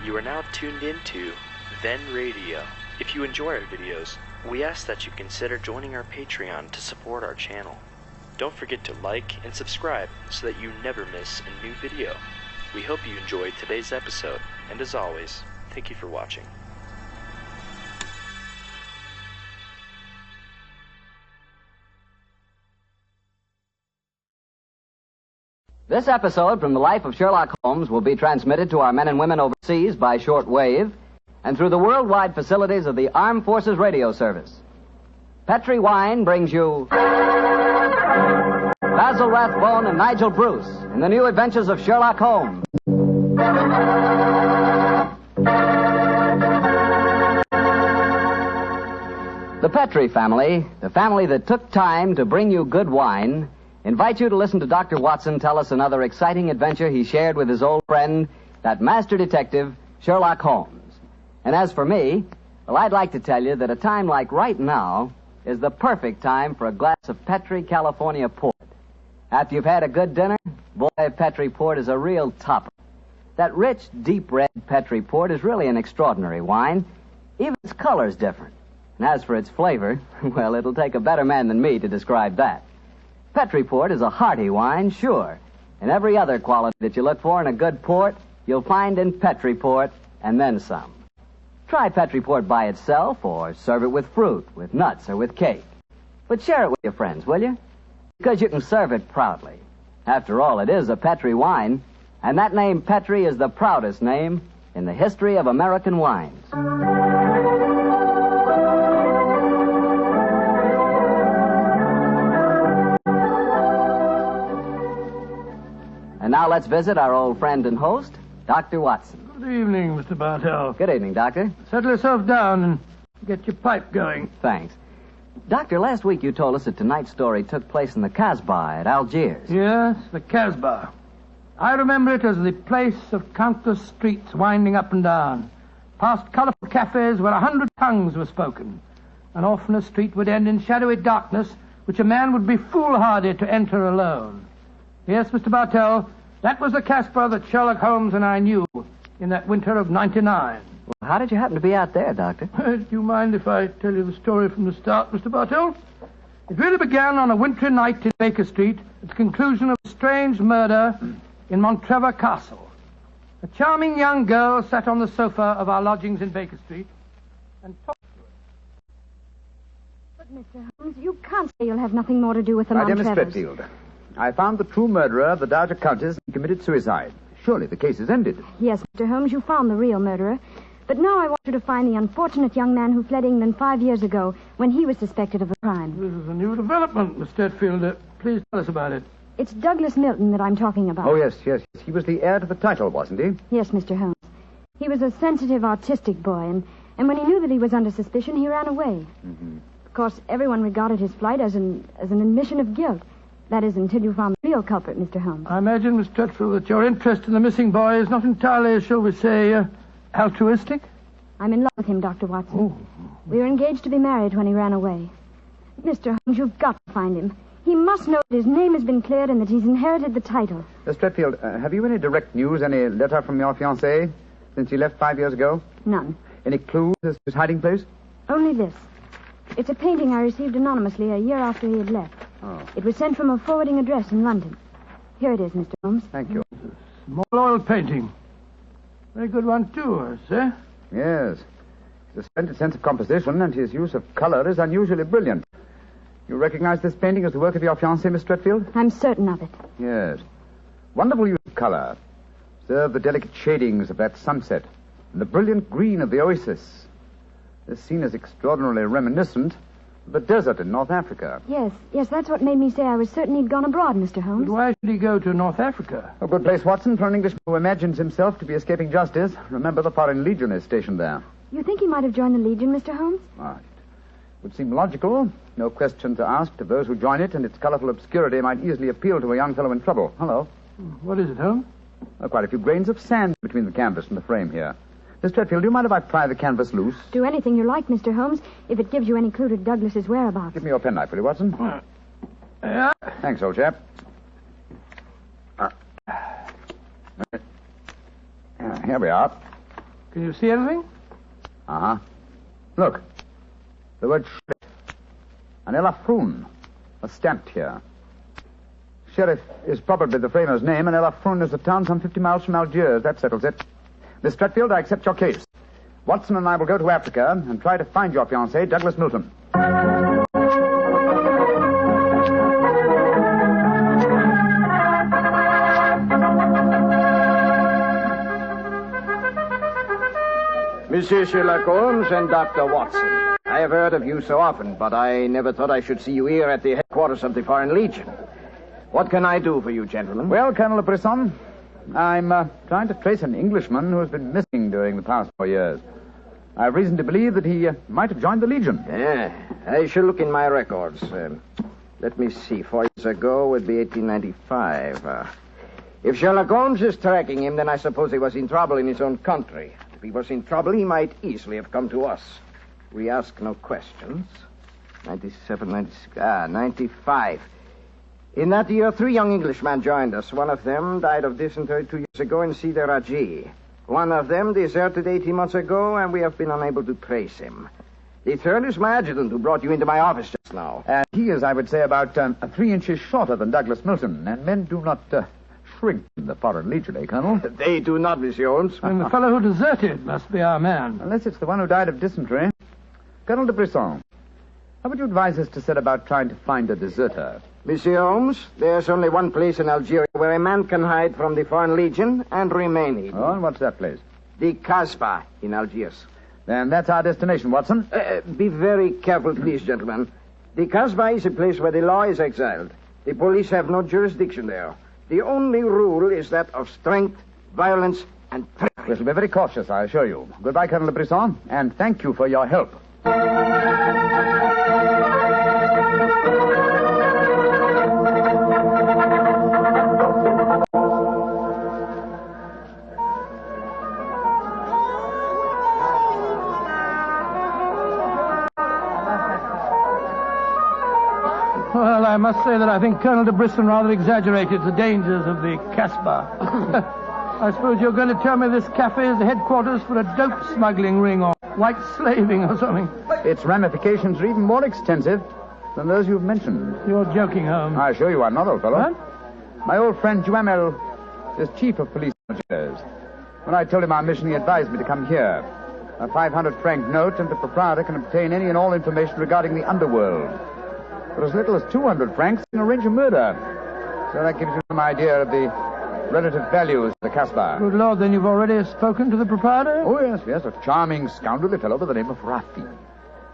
You are now tuned into Then Radio. If you enjoy our videos, we ask that you consider joining our Patreon to support our channel. Don't forget to like and subscribe so that you never miss a new video. We hope you enjoyed today's episode, and as always, thank you for watching. This episode from the life of Sherlock Holmes will be transmitted to our men and women overseas by short wave and through the worldwide facilities of the Armed Forces Radio Service. Petri Wine brings you Basil Rathbone and Nigel Bruce in the new Adventures of Sherlock Holmes. The Petri family, the family that took time to bring you good wine, invite you to listen to Dr. Watson tell us another exciting adventure he shared with his old friend, that master detective, Sherlock Holmes. And as for me, well, I'd like to tell you that a time like right now is the perfect time for a glass of Petri California port. After you've had a good dinner, boy, Petri port is a real topper. That rich, deep red Petri port is really an extraordinary wine. Even its color's different. And as for its flavor, well, it'll take a better man than me to describe that. Petri port is a hearty wine, sure. And every other quality that you look for in a good port, you'll find in Petri port, and then some. Try Petri port by itself, or serve it with fruit, with nuts, or with cake. But share it with your friends, will you? Because you can serve it proudly. After all, it is a Petri wine, and that name Petri is the proudest name in the history of American wines. And now let's visit our old friend and host, Dr. Watson. Good evening, Mr. Bartell. Good evening, Doctor. Settle yourself down and get your pipe going. Thanks. Doctor, last week you told us that tonight's story took place in the Casbah at Algiers. Yes, the Casbah. I remember it as the place of countless streets winding up and down, past colorful cafes where 100 tongues were spoken, and often a street would end in shadowy darkness which a man would be foolhardy to enter alone. Yes, Mr. Bartell, that was the Casbah that Sherlock Holmes and I knew in that winter of '99. Well, how did you happen to be out there, Doctor? Do you mind if I tell you the story from the start, Mr. Bartell? It really began on a wintry night in Baker Street at the conclusion of a strange murder in Montrevor Castle. A charming young girl sat on the sofa of our lodgings in Baker Street and talked to us. But, Mr. Holmes, you can't say you'll have nothing more to do with the My dear Miss Montrevors. Stretfield, I found the true murderer of the Dowager Countess and committed suicide. Surely the case is ended. Yes, Mr. Holmes, you found the real murderer. But now I want you to find the unfortunate young man who fled England 5 years ago when he was suspected of a crime. This is a new development, Miss Stretfield. Please tell us about it. It's Douglas Milton that I'm talking about. Oh, yes. He was the heir to the title, wasn't he? Yes, Mr. Holmes. He was a sensitive, artistic boy, and when he knew that he was under suspicion, he ran away. Mm-hmm. Of course, everyone regarded his flight as an admission of guilt. That is, until you found the real culprit, Mr. Holmes. I imagine, Miss Stretfield, that your interest in the missing boy is not entirely, shall we say, altruistic? I'm in love with him, Dr. Watson. Oh. We were engaged to be married when he ran away. Mr. Holmes, you've got to find him. He must know that his name has been cleared and that he's inherited the title. Miss Stretfield, have you any direct news, any letter from your fiancé since he left 5 years ago? None. Any clues as to his hiding place? Only this. It's a painting I received anonymously a year after he had left. Oh. It was sent from a forwarding address in London. Here it is, Mr. Holmes. Thank you. Small oil painting. Very good one, too, I say. Yes. His splendid sense of composition and his use of color is unusually brilliant. You recognize this painting as the work of your fiancé, Miss Stretfield? I'm certain of it. Yes. Wonderful use of color. Observe the delicate shadings of that sunset and the brilliant green of the oasis. This scene is extraordinarily reminiscent of the desert in North Africa. Yes, that's what made me say I was certain he'd gone abroad, Mr. Holmes. But why should he go to North Africa? A good place, Watson, for an Englishman who imagines himself to be escaping justice. Remember, the Foreign Legion is stationed there. You think he might have joined the Legion, Mr. Holmes? It would seem logical. No question to ask to those who join it, and its colorful obscurity might easily appeal to a young fellow in trouble. Hello. What is it, Holmes? Quite a few grains of sand between the canvas and the frame here. Miss Stretfield, do you mind if I pry the canvas loose? Do anything you like, Mr. Holmes, if it gives you any clue to Douglas's whereabouts. Give me your penknife, will you, Watson? Yeah. Thanks, old chap. Here we are. Can you see anything? Uh-huh. Look. The word sheriff. An elafroon. Stamped here. Sheriff is probably the framer's name, and elafroon is a town some 50 miles from Algiers. That settles it. Miss Stretfield, I accept your case. Watson and I will go to Africa and try to find your fiancé, Douglas Milton. Monsieur Sherlock Holmes and Dr. Watson. I have heard of you so often, but I never thought I should see you here at the headquarters of the Foreign Legion. What can I do for you, gentlemen? Well, Colonel Brisson, I'm trying to trace an Englishman who has been missing during the past 4 years. I have reason to believe that he might have joined the Legion. Yeah, I shall look in my records. Let me see. 4 years ago would be 1895. If Sherlock Holmes is tracking him, then I suppose he was in trouble in his own country. If he was in trouble, he might easily have come to us. We ask no questions. 97, 96, 95. In that year, 3 young Englishmen joined us. One of them died of dysentery 2 years ago in Sidi Raji. One of them deserted 18 months ago, and we have been unable to trace him. The third is my adjutant, who brought you into my office just now. He is, I would say, about 3 inches shorter than Douglas Milton, and men do not shrink in the Foreign Legion, eh, Colonel? They do not, Monsieur Holmes. And the fellow who deserted must be our man. Unless it's the one who died of dysentery. Colonel de Brisson, how would you advise us to set about trying to find a deserter? Monsieur Holmes, there's only one place in Algeria where a man can hide from the Foreign Legion and remain hidden. Oh, and what's that place? The Casbah in Algiers. Then that's our destination, Watson. Be very careful, please, gentlemen. The Casbah is a place where the law is exiled. The police have no jurisdiction there. The only rule is that of strength, violence, and treachery. We shall be very cautious, I assure you. Goodbye, Colonel de Brisson, and thank you for your help. Well, I must say that I think Colonel de Brisson rather exaggerated the dangers of the Casbah. I suppose you're going to tell me this cafe is the headquarters for a dope smuggling ring or white slaving or something. Its ramifications are even more extensive than those you've mentioned. You're joking, Holmes. I assure you I'm not, old fellow. What? My old friend Duhamel is chief of police in Algiers. When I told him our mission, he advised me to come here. A 500-franc note, and the proprietor can obtain any and all information regarding the underworld. For as little as 200 francs, you can arrange a murder. So that gives you some idea of the relative values of the Casbah. Good Lord, then you've already spoken to the proprietor? Oh, yes, a charming scoundrelly fellow by the name of Rafi.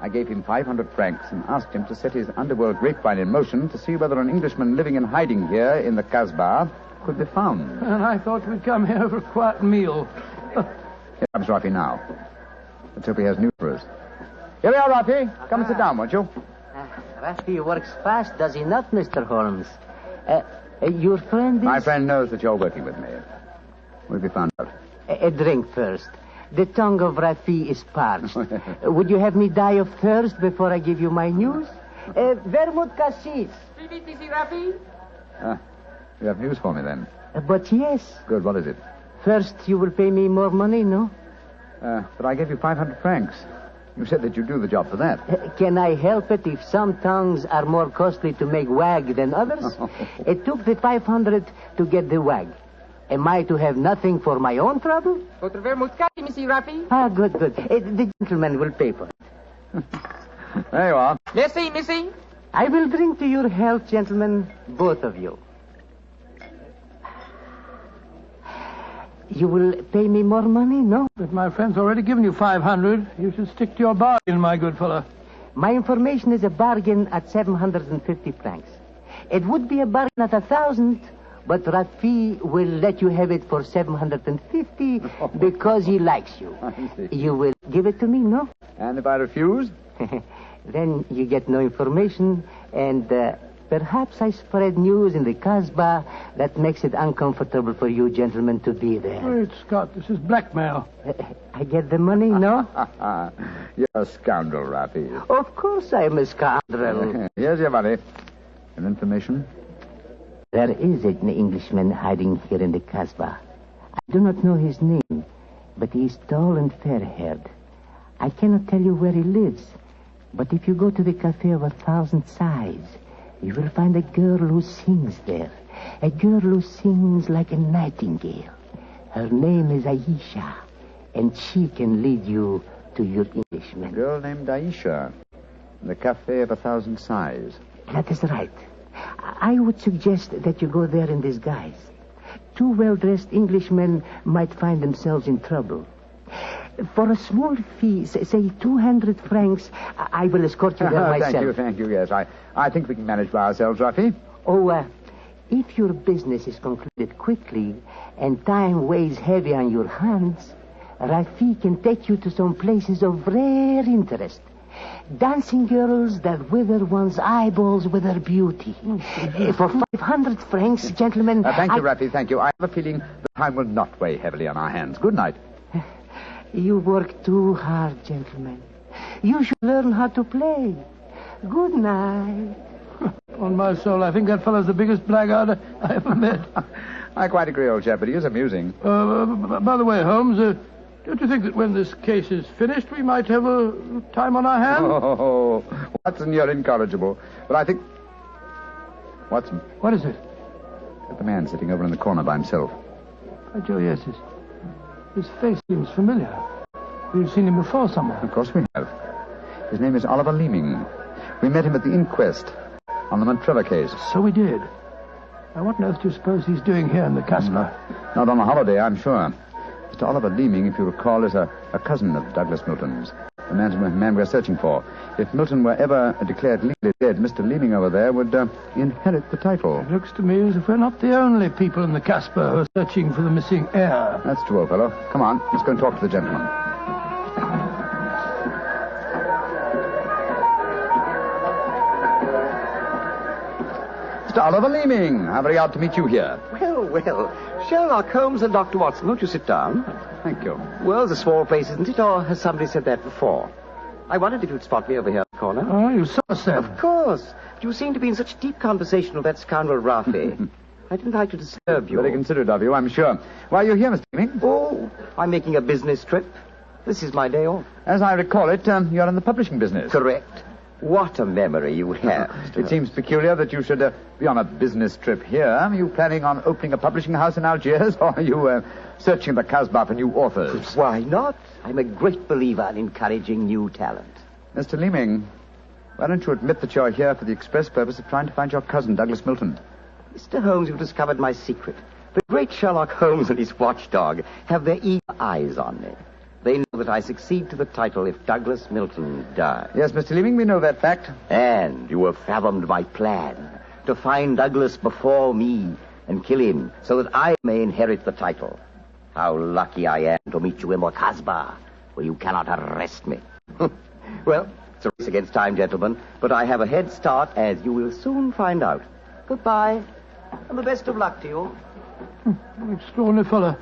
I gave him 500 francs and asked him to set his underworld grapevine in motion to see whether an Englishman living in hiding here in the Casbah could be found. And I thought we'd come here for a quiet meal. Here comes Rafi now. Let's hope he has news for us. Here we are, Rafi. Come and sit down, won't you? Rafi works fast, does he not, Mr. Holmes? Your friend is... My friend knows that you're working with me. We'll be found out. A drink first. The tongue of Rafi is parched. Would you have me die of thirst before I give you my news? Vermouth cassis. You have news for me, then? But yes. Good, what is it? First, you will pay me more money, no? But I gave you 500 francs. You said that you'd do the job for that. Can I help it if some tongues are more costly to make wag than others? It took the 500 to get the wag. Am I to have nothing for my own trouble? Votre vermouth cassis, Monsieur Rafi. Ah, good. The gentleman will pay for it. There you are. Merci, Missy. I will drink to your health, gentlemen, both of you. You will pay me more money, no? But my friend's already given you 500. You should stick to your bargain, my good fellow. My information is a bargain at 750 francs. It would be a bargain at 1,000, but Rafi will let you have it for 750 because he likes you. I see. You will give it to me, no? And if I refuse? Then you get no information, and perhaps I spread news in the Casbah that makes it uncomfortable for you gentlemen to be there. Great Scott, this is blackmail. I get the money, no? You're a scoundrel, Rafi. Of course I am a scoundrel. Here's your money. And information? There is an Englishman hiding here in the Casbah. I do not know his name, but he is tall and fair-haired. I cannot tell you where he lives, but if you go to the Cafe of 1,000 Sighs, you will find a girl who sings there. A girl who sings like a nightingale. Her name is Aisha, and she can lead you to your Englishman. A girl named Aisha. The Cafe of 1,000 Sighs. That is right. I would suggest that you go there in disguise. 2 well-dressed Englishmen might find themselves in trouble. For a small fee, say 200 francs, I will escort you there myself. Thank you, yes. I think we can manage by ourselves, Rafi. Oh, if your business is concluded quickly and time weighs heavy on your hands, Rafi can take you to some places of rare interest. Dancing girls that wither one's eyeballs with their beauty. For 500 francs, gentlemen... Thank you, Rafi, thank you. I have a feeling the time will not weigh heavily on our hands. Good night. You work too hard, gentlemen. You should learn how to play. Good night. On my soul, I think that fellow's the biggest blackguard I ever met. I quite agree, old chap, but he is amusing. By the way, Holmes, don't you think that when this case is finished, we might have a time on our hands? Oh, Watson, you're incorrigible. But I think... Watson. What is it? The man sitting over in the corner by himself. Oh, Joe, yes, his face seems familiar. We've seen him before somewhere. Of course we have. His name is Oliver Leeming. We met him at the inquest on the Montrevor case. So we did. Now, what on earth do you suppose he's doing here in the Casbah? Not on a holiday, I'm sure. Mr. Oliver Leeming, if you recall, is a cousin of Douglas Milton's, the man we're searching for. If Milton were ever declared legally dead, Mr. Leeming over there would inherit the title. It looks to me as if we're not the only people in the Casbah who are searching for the missing heir. That's true, old fellow. Come on, let's go and talk to the gentleman. Mr. Oliver Leeming, how very odd to meet you here. Well, Sherlock Holmes and Dr. Watson, won't you sit down? Thank you. Well, it's a small place, isn't it? Or has somebody said that before? I wondered if you'd spot me over here in the corner. Oh, you saw us then. Of course. You seem to be in such deep conversation with that scoundrel Rafi. I didn't like to disturb you. Very considerate of you, I'm sure. Why are you here, Mr. Leeming? Oh, I'm making a business trip. This is my day off. As I recall it, you're in the publishing business. Correct. What a memory you have. It seems peculiar that you should be on a business trip here. Are you planning on opening a publishing house in Algiers, or are you searching the Casbah for new authors? Why not? I'm a great believer in encouraging new talent. Mr. Leeming, why don't you admit that you're here for the express purpose of trying to find your cousin, Douglas Milton? Mr. Holmes, you've discovered my secret. The great Sherlock Holmes and his watchdog have their eager eyes on me. They know that I succeed to the title if Douglas Milton dies. Yes, Mr. Leeming, we know that fact. And you have fathomed my plan to find Douglas before me and kill him so that I may inherit the title. How lucky I am to meet you in the Casbah, where you cannot arrest me. Well, it's a race against time, gentlemen, but I have a head start, as you will soon find out. Goodbye, and the best of luck to you. Extraordinary fellow.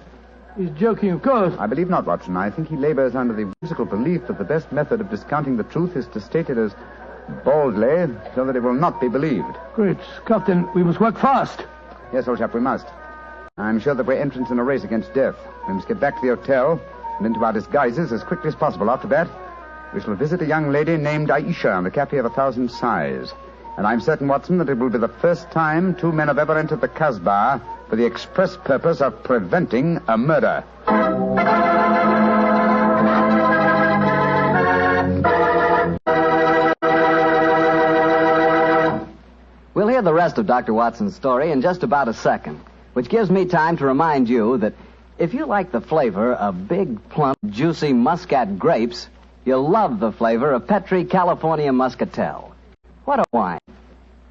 He's joking, of course. I believe not, Watson. I think he labors under the whimsical belief that the best method of discounting the truth is to state it as boldly, so that it will not be believed. Great Scott, then we must work fast. Yes, old chap, we must. I'm sure that we're entrants in a race against death. We must get back to the hotel and into our disguises as quickly as possible. After that, we shall visit a young lady named Aisha in the Cafe of 1,000 Sighs. And I'm certain, Watson, that it will be the first time 2 men have ever entered the Casbah for the express purpose of preventing a murder. We'll hear the rest of Dr. Watson's story in just about a second, which gives me time to remind you that if you like the flavor of big, plump, juicy Muscat grapes, you'll love the flavor of Petri California Muscatel. What a wine.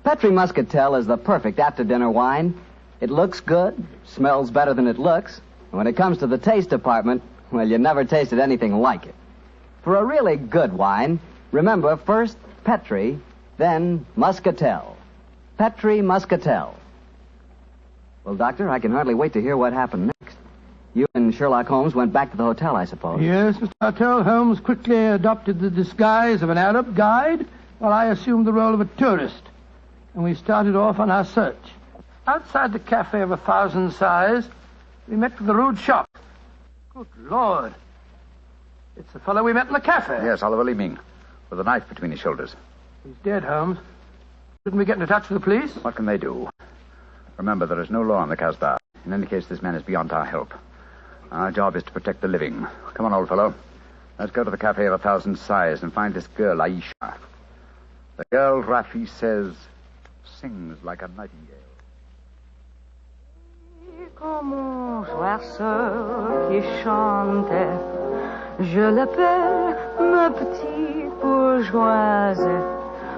Petri Muscatel is the perfect after-dinner wine. It looks good, smells better than it looks, and when it comes to the taste department, well, you never tasted anything like it. For a really good wine, remember first Petri, then Muscatel. Petri Muscatel. Well, Doctor, I can hardly wait to hear what happened next. You and Sherlock Holmes went back to the hotel, I suppose. Yes, Mr. Martell. Holmes quickly adopted the disguise of an Arab guide, while I assumed the role of a tourist. And we started off on our search. Outside the Cafe of 1,000 Sighs, we met with a rude shop. Good Lord. It's the fellow we met in the cafe. Yes, Oliver Leeming, with a knife between his shoulders. He's dead, Holmes. Shouldn't we get into touch with the police? What can they do? Remember, there is no law on the Casbah. In any case, this man is beyond our help. Our job is to protect the living. Come on, old fellow. Let's go to the Cafe of 1,000 Sighs and find this girl, Aisha. The girl, Rafi says, sings like a nightingale. Comme un oiseau qui chante, je l'appelle ma petite bourgeoise,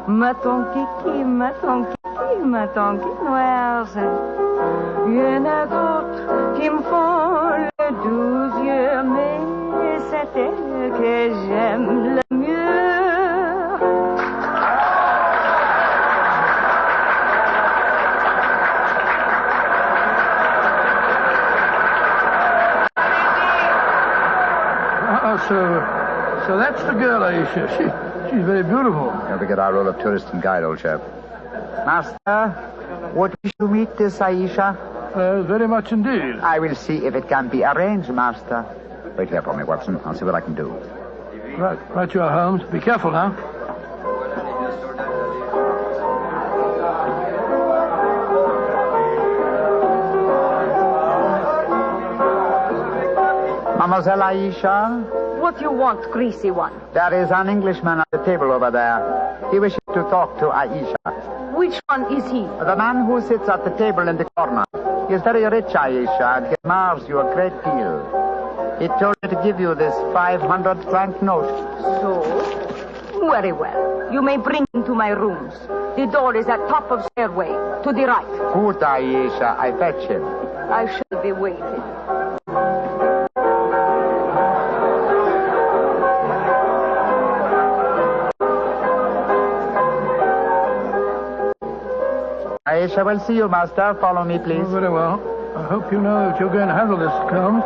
ma ton kiki, ma ton kiki, ma ton kinoise. Il y en a d'autres qui me font le doux yeux, mais c'est elle que j'aime le mieux. So that's the girl, Aisha. She's very beautiful. Don't forget our role of tourist and guide, old chap. Master, would you to meet this Aisha? Very much indeed. I will see if it can be arranged, Master. Wait here for me, Watson. I'll see what I can do. Right you are, Holmes. Be careful now. Mademoiselle Aisha? What you want, greasy one? There is an Englishman at the table over there. He wishes to talk to Aisha. Which one is he? The man who sits at the table in the corner. He is very rich, Aisha, and he admires you a great deal. He told me to give you this 500-franc note. So? Very well. You may bring him to my rooms. The door is at top of stairway, to the right. Good, Aisha. I fetch him. I shall be waiting. Aisha will see you, Master. Follow me, please. Oh, very well. I hope you know that you're going to handle this, Holmes.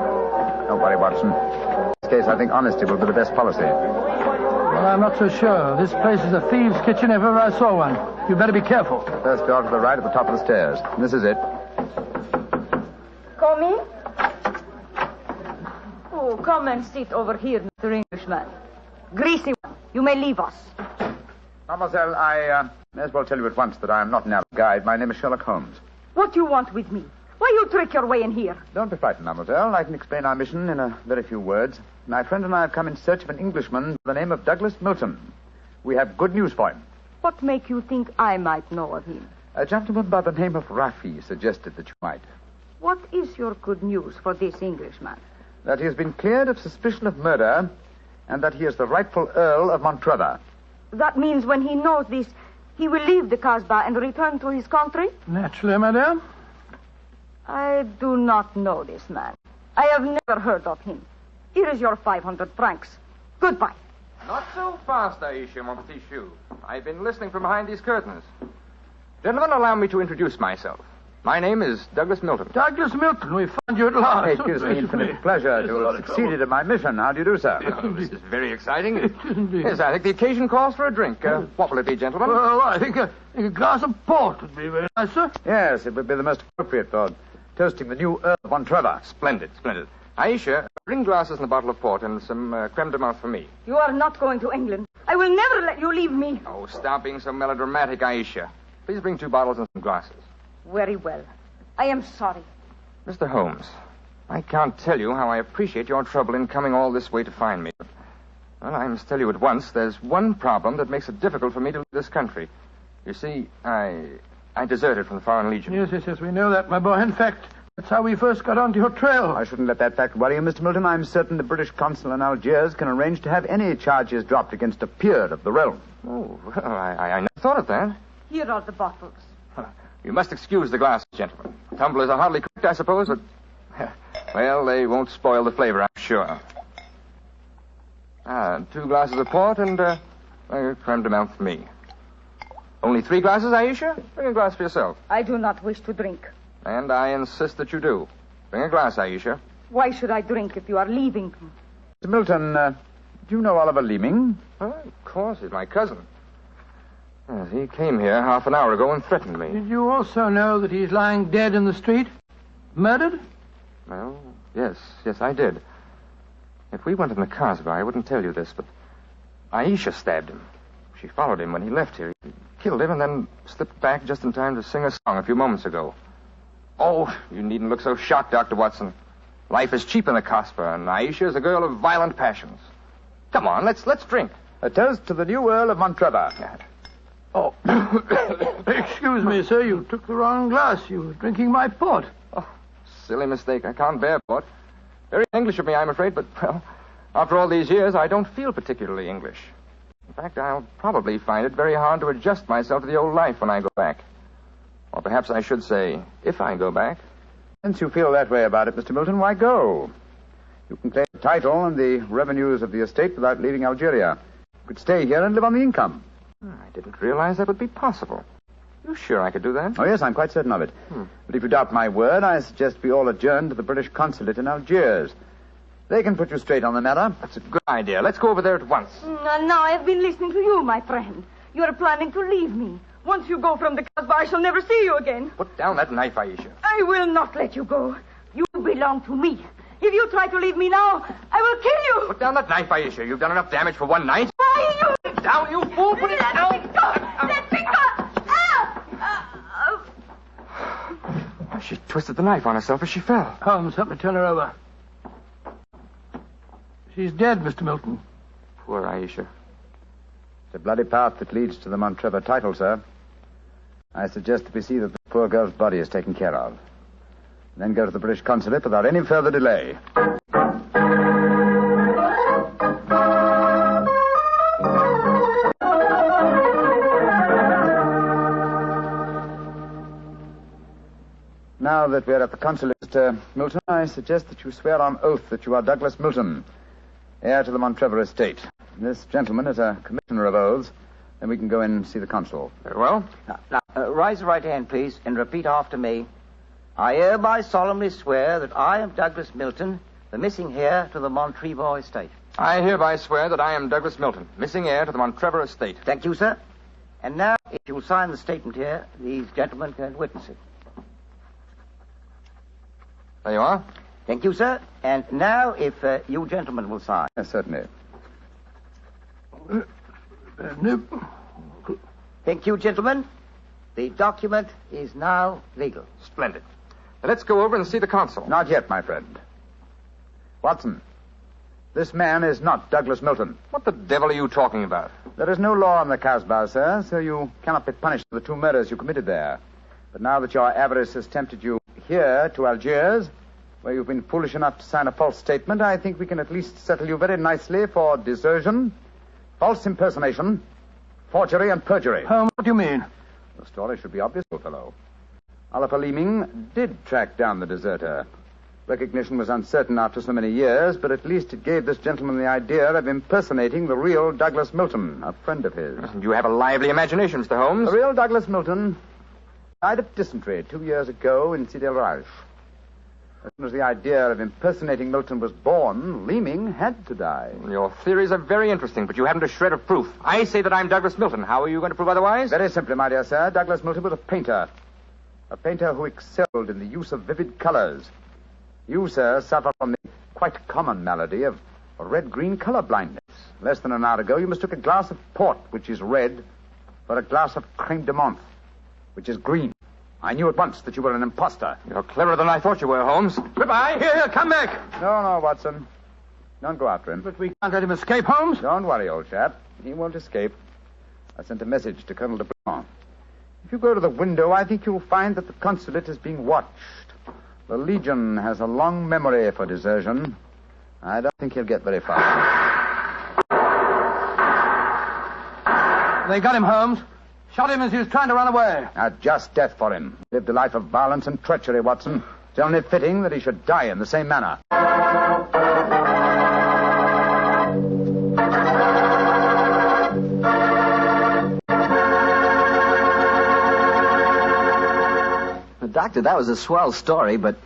Don't worry, Watson. In this case, I think honesty will be the best policy. Well, I'm not so sure. This place is a thieves' kitchen if ever I saw one. You better be careful. First door to the right at the top of the stairs. This is it. Come in. Oh, come and sit over here, Mr. Englishman. Greasy one, you may leave us. Mademoiselle, I may as well tell you at once that I am not an Arab guide. My name is Sherlock Holmes. What do you want with me? Why you trick your way in here? Don't be frightened, mademoiselle. I can explain our mission in a very few words. My friend and I have come in search of an Englishman by the name of Douglas Milton. We have good news for him. What make you think I might know of him? A gentleman by the name of Rafi suggested that you might. What is your good news for this Englishman? That he has been cleared of suspicion of murder and that he is the rightful Earl of Montrevor. That means when he knows this, he will leave the Casbah and return to his country? Naturally, madame. I do not know this man. I have never heard of him. Here is your 500 francs. Goodbye. Not so fast, Aisha, mon petit chou. I've been listening from behind these curtains. Gentlemen, allow me to introduce myself. My name is Douglas Milton. Douglas Milton, we found you at last. It gives me infinite pleasure to have succeeded in my mission. How do you do, sir? Oh, this is very exciting. Yes, I think the occasion calls for a drink. What will it be, gentlemen? Well, I think a glass of port would be very nice, sir. Yes, it would be the most appropriate for toasting the new Earl of Montrevor. Splendid, splendid. Aisha, bring glasses and a bottle of port and some creme de menthe for me. You are not going to England. I will never let you leave me. Oh, stop being so melodramatic, Aisha. Please bring 2 bottles and some glasses. Very well. I am sorry. Mr. Holmes, I can't tell you how I appreciate your trouble in coming all this way to find me. Well, I must tell you at once, there's one problem that makes it difficult for me to leave this country. You see, I deserted from the Foreign Legion. Yes, we know that, my boy. In fact, that's how we first got onto your trail. I shouldn't let that fact worry you, Mr. Milton. I'm certain the British consul in Algiers can arrange to have any charges dropped against a peer of the realm. Oh, well, I never thought of that. Here are the bottles. You must excuse the glasses, gentlemen. Tumblers are hardly cooked, I suppose, but... Well, they won't spoil the flavor, I'm sure. 2 glasses of port and creme de menthe for me. Only 3 glasses, Aisha? Bring a glass for yourself. I do not wish to drink. And I insist that you do. Bring a glass, Aisha. Why should I drink if you are leaving? Mr. Milton, do you know Oliver Leeming? Oh, of course, he's my cousin. Yes, he came here half an hour ago and threatened me. Did you also know that he's lying dead in the street? Murdered? Well, yes, I did. If we went in the Casbah, I wouldn't tell you this, but Aisha stabbed him. She followed him when he left here. He killed him and then slipped back just in time to sing a song a few moments ago. Oh, you needn't look so shocked, Dr. Watson. Life is cheap in the Casbah, and Aisha is a girl of violent passions. Come on, let's drink. A toast to the new Earl of Montrevor. Oh, excuse me, sir. You took the wrong glass. You were drinking my port. Oh, silly mistake. I can't bear port. Very English of me, I'm afraid, but, well, after all these years, I don't feel particularly English. In fact, I'll probably find it very hard to adjust myself to the old life when I go back. Or perhaps I should say, if I go back. Since you feel that way about it, Mr. Milton, why go? You can claim the title and the revenues of the estate without leaving Algeria. You could stay here and live on the income. I didn't realize that would be possible. You sure I could do that? Oh, yes, I'm quite certain of it. But if you doubt my word, I suggest we all adjourn to the British consulate in Algiers. They can put you straight on the matter. That's a good idea. Let's go over there at once. Now I've been listening to you, my friend. You're planning to leave me. Once you go from the Casbah, I shall never see you again. Put down that knife, Aisha. I will not let you go. You belong to me. If you try to leave me now, I will kill you. Put down that knife, Aisha. You've done enough damage for one night. Why you... Put it down, you fool. Put it down. Let me go. Let me go. She twisted the knife on herself as she fell. Holmes, help me turn her over. She's dead, Mr. Milton. Poor Aisha. It's a bloody path that leads to the Montrevor title, sir. I suggest that we see that the poor girl's body is taken care of. And then go to the British consulate without any further delay. Now that we're at the consulate, Mr. Milton, I suggest that you swear on oath that you are Douglas Milton, heir to the Montrevor estate. This gentleman is a commissioner of oaths. Then we can go in and see the consul. Very well. Now, raise your right hand, please, and repeat after me. I hereby solemnly swear that I am Douglas Milton, the missing heir to the Montrevor estate. I hereby swear that I am Douglas Milton, missing heir to the Montrevor estate. Thank you, sir. And now, if you'll sign the statement here, these gentlemen can witness it. There you are. Thank you, sir. And now, if you gentlemen will sign. Yes, certainly. Thank you, gentlemen. The document is now legal. Splendid. Now, let's go over and see the consul. Not yet, my friend. Watson, this man is not Douglas Milton. What the devil are you talking about? There is no law in the Casbah, sir, so you cannot be punished for the 2 murders you committed there. But now that your avarice has tempted you here to Algiers, where you've been foolish enough to sign a false statement, I think we can at least settle you very nicely for desertion, false impersonation, forgery, and perjury. What do you mean? The story should be obvious, old fellow. Oliver Leeming did track down the deserter. Recognition was uncertain after so many years, but at least it gave this gentleman the idea of impersonating the real Douglas Milton, a friend of his. You have a lively imagination, Mr. Holmes. The real Douglas Milton died of dysentery 2 years ago in Sidi El Raj. As soon as the idea of impersonating Milton was born, Leeming had to die. Your theories are very interesting, but you haven't a shred of proof. I say that I'm Douglas Milton. How are you going to prove otherwise? Very simply, my dear sir. Douglas Milton was a painter. A painter who excelled in the use of vivid colors. You, sir, suffer from the quite common malady of red-green color blindness. Less than an hour ago, you mistook a glass of port, which is red, for a glass of creme de menthe, which is green. I knew at once that you were an imposter. You're cleverer than I thought you were, Holmes. Goodbye. Here, come back. No, Watson. Don't go after him. But we can't let him escape, Holmes. Don't worry, old chap. He won't escape. I sent a message to Colonel de Blanc. If you go to the window, I think you'll find that the consulate is being watched. The Legion has a long memory for desertion. I don't think he'll get very far. They got him, Holmes. Shot him as he was trying to run away. A just death for him. Lived a life of violence and treachery, Watson. It's only fitting that he should die in the same manner. Doctor, that was a swell story, but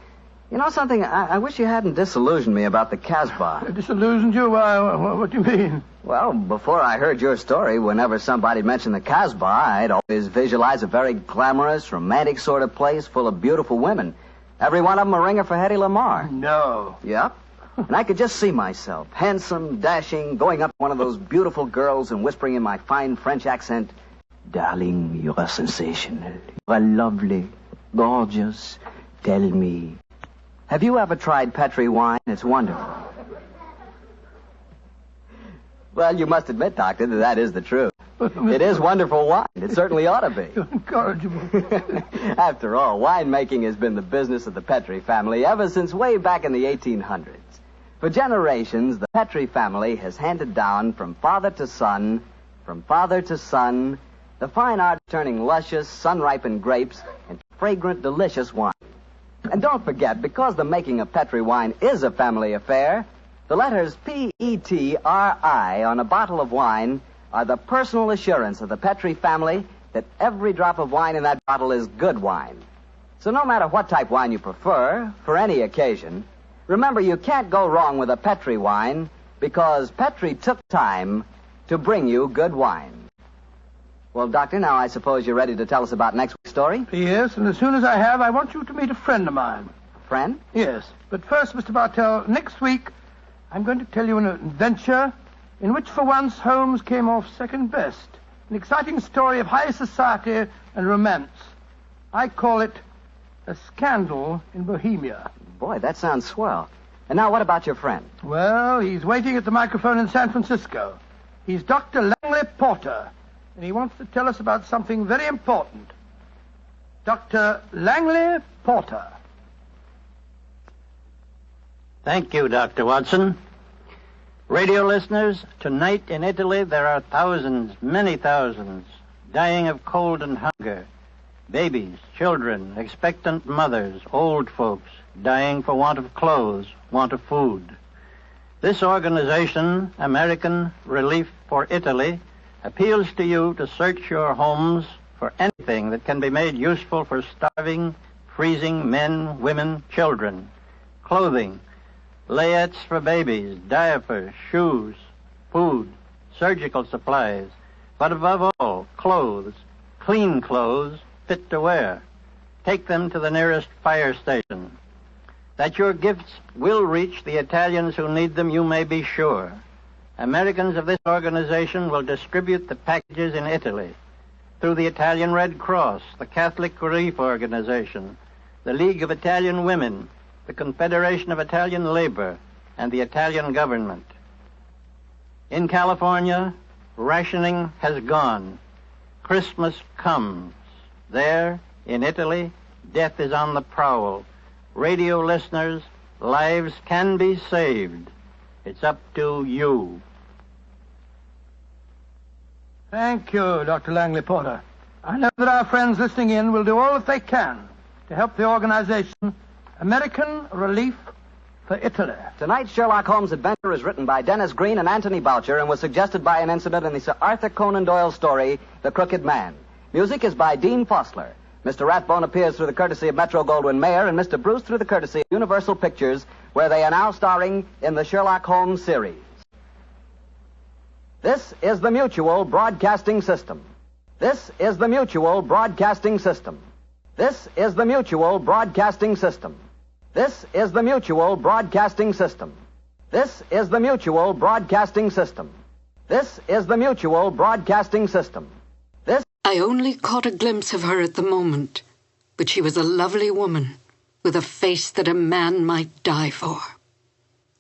you know something? I wish you hadn't disillusioned me about the Casbah. Disillusioned you? What do you mean? Well, before I heard your story, whenever somebody mentioned the Casbah, I'd always visualize a very glamorous, romantic sort of place full of beautiful women. Every one of them a ringer for Hedy Lamarr. No. Yep. And I could just see myself, handsome, dashing, going up to one of those beautiful girls and whispering in my fine French accent, "Darling, you are sensational. You are lovely, gorgeous. Tell me, have you ever tried Petri wine? It's wonderful." Well, you must admit, Doctor, that is the truth. It is wonderful wine. It certainly ought to be. You're incorrigible. After all, winemaking has been the business of the Petri family ever since way back in the 1800s. For generations, the Petri family has handed down from father to son, the fine art of turning luscious, sun-ripened grapes into fragrant, delicious wine. And don't forget, because the making of Petri wine is a family affair, the letters P-E-T-R-I on a bottle of wine are the personal assurance of the Petri family that every drop of wine in that bottle is good wine. So no matter what type wine you prefer, for any occasion, remember you can't go wrong with a Petri wine because Petri took time to bring you good wine. Well, Doctor, now I suppose you're ready to tell us about next week's story? Yes, and as soon as I have, I want you to meet a friend of mine. A friend? Yes, but first, Mr. Bartell, next week I'm going to tell you an adventure in which for once Holmes came off second best. An exciting story of high society and romance. I call it A Scandal in Bohemia. Boy, that sounds swell. And now what about your friend? Well, he's waiting at the microphone in San Francisco. He's Dr. Langley Porter, and he wants to tell us about something very important. Dr. Langley Porter. Thank you, Dr. Watson. Radio listeners, tonight in Italy there are thousands, many thousands, dying of cold and hunger. Babies, children, expectant mothers, old folks, dying for want of clothes, want of food. This organization, American Relief for Italy, appeals to you to search your homes for anything that can be made useful for starving, freezing men, women, children. Clothing, layettes for babies, diapers, shoes, food, surgical supplies, but above all, clothes, clean clothes, fit to wear. Take them to the nearest fire station. That your gifts will reach the Italians who need them, you may be sure. Americans of this organization will distribute the packages in Italy through the Italian Red Cross, the Catholic Relief Organization, the League of Italian Women, the Confederation of Italian Labor, and the Italian government. In California, rationing has gone. Christmas comes. There, in Italy, death is on the prowl. Radio listeners, lives can be saved. It's up to you. Thank you, Dr. Langley Porter. I know that our friends listening in will do all that they can to help the organization American Relief for Italy. Tonight's Sherlock Holmes adventure is written by Dennis Green and Anthony Boucher and was suggested by an incident in the Sir Arthur Conan Doyle story, The Crooked Man. Music is by Dean Fossler. Mr. Rathbone appears through the courtesy of Metro-Goldwyn-Mayer and Mr. Bruce through the courtesy of Universal Pictures, where they are now starring in the Sherlock Holmes series. This is the Mutual Broadcasting System. This is the Mutual Broadcasting System. This is the Mutual Broadcasting System. This is the Mutual Broadcasting System. This is the Mutual Broadcasting System. This is the Mutual Broadcasting System. I only caught a glimpse of her at the moment, but she was a lovely woman with a face that a man might die for.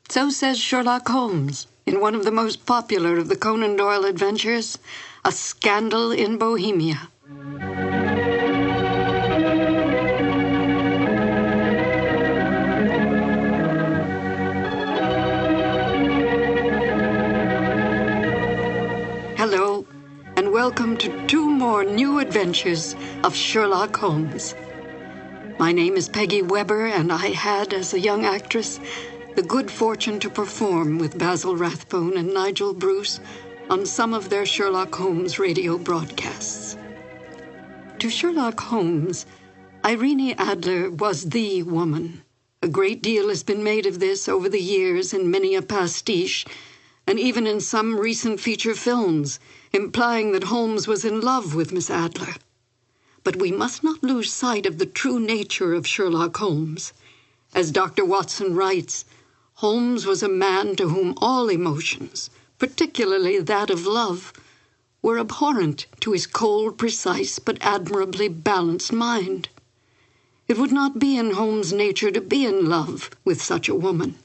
So says Sherlock Holmes in one of the most popular of the Conan Doyle adventures, A Scandal in Bohemia. Hello, and welcome to 2 more new adventures of Sherlock Holmes. My name is Peggy Weber, and I had, as a young actress, the good fortune to perform with Basil Rathbone and Nigel Bruce on some of their Sherlock Holmes radio broadcasts. To Sherlock Holmes, Irene Adler was the woman. A great deal has been made of this over the years in many a pastiche, and even in some recent feature films, implying that Holmes was in love with Miss Adler. But we must not lose sight of the true nature of Sherlock Holmes. As Dr. Watson writes, Holmes was a man to whom all emotions, particularly that of love, were abhorrent to his cold, precise, but admirably balanced mind. It would not be in Holmes' nature to be in love with such a woman.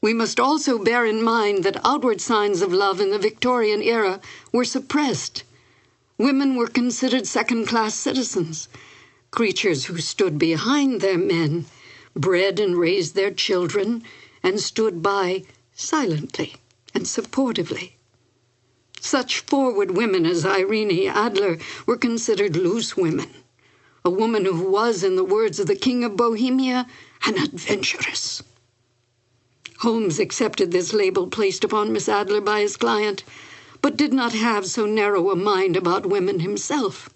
We must also bear in mind that outward signs of love in the Victorian era were suppressed. Women were considered second-class citizens, creatures who stood behind their men, bred and raised their children, and stood by silently and supportively. Such forward women as Irene Adler were considered loose women, a woman who was, in the words of the King of Bohemia, an adventuress. Holmes accepted this label placed upon Miss Adler by his client, but did not have so narrow a mind about women himself.